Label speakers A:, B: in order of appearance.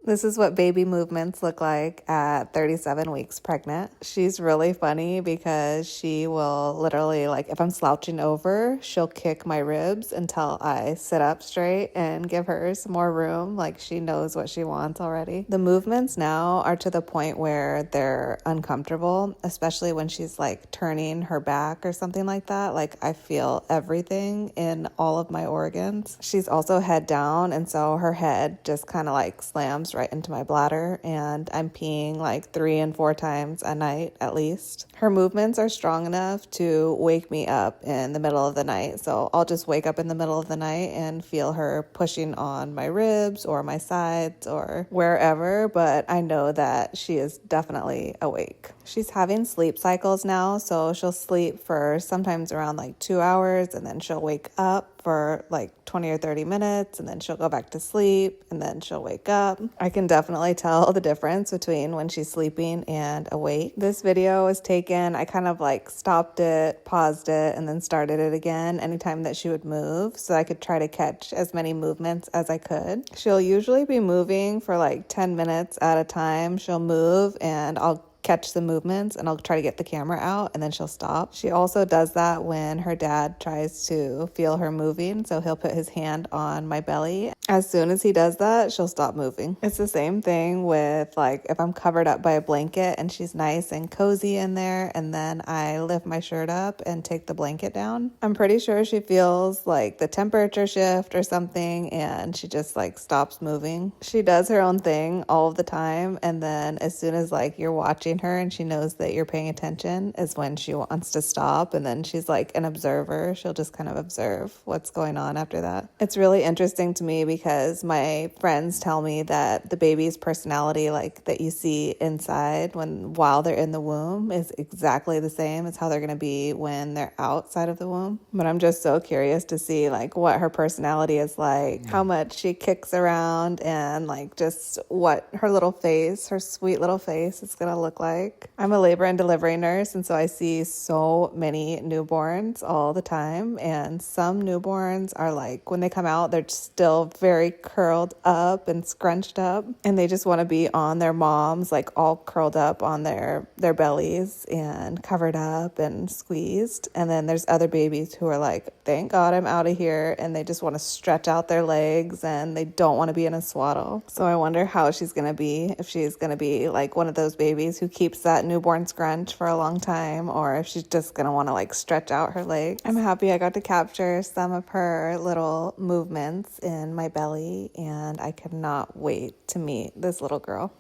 A: This is what baby movements look like at 37 weeks pregnant. She's really funny because she will literally, like, if I'm slouching over, she'll kick my ribs until I sit up straight and give her some more room. Like, she knows what she wants already. The movements now are to the point where they're uncomfortable, especially when she's like turning her back or something like that. Like, I feel everything in all of my organs. She's also head down, and so her head just kind of like slams right into my bladder, and I'm peeing like 3 and 4 times a night at least. Her movements are strong enough to wake me up in the middle of the night, so I'll just wake up in the middle of the night and feel her pushing on my ribs or my sides or wherever, but I know that she is definitely awake. She's having sleep cycles now, so she'll sleep for sometimes around like 2 hours, and then she'll wake up for like 20 or 30 minutes, and then she'll go back to sleep, and then she'll wake up. I can definitely tell the difference between when she's sleeping and awake. This video was taken, I kind of like stopped it, paused it, and then started it again anytime that she would move, so I could try to catch as many movements as I could. She'll usually be moving for like 10 minutes at a time. She'll move and I'll catch the movements and I'll try to get the camera out, and then she'll stop. She also does that when her dad tries to feel her moving, so he'll put his hand on my belly. As soon as he does that, she'll stop moving. It's the same thing with like if I'm covered up by a blanket and she's nice and cozy in there, and then I lift my shirt up and take the blanket down. I'm pretty sure she feels like the temperature shift or something, and she just like stops moving. She does her own thing all of the time, and then as soon as like you're watching her and she knows that you're paying attention is when she wants to stop, and then she's like an observer. She'll just kind of observe what's going on after that. It's really interesting to me because my friends tell me that the baby's personality, like that you see inside while they're in the womb, is exactly the same as how they're going to be when they're outside of the womb. But I'm just so curious to see like what her personality is like, how much she kicks around, and like just what her little face, her sweet little face is going to look like. I'm a labor and delivery nurse, and so I see so many newborns all the time, and some newborns are like, when they come out, they're still very curled up and scrunched up, and they just want to be on their moms, like all curled up on their bellies and covered up and squeezed. And then there's other babies who are like, thank God I'm out of here, and they just want to stretch out their legs and they don't want to be in a swaddle. So I wonder how she's going to be, if she's going to be like one of those babies who keeps that newborn scrunch for a long time, or if she's just going to want to like stretch out her legs. I'm happy I got to capture some of her little movements in my belly, and I cannot wait to meet this little girl.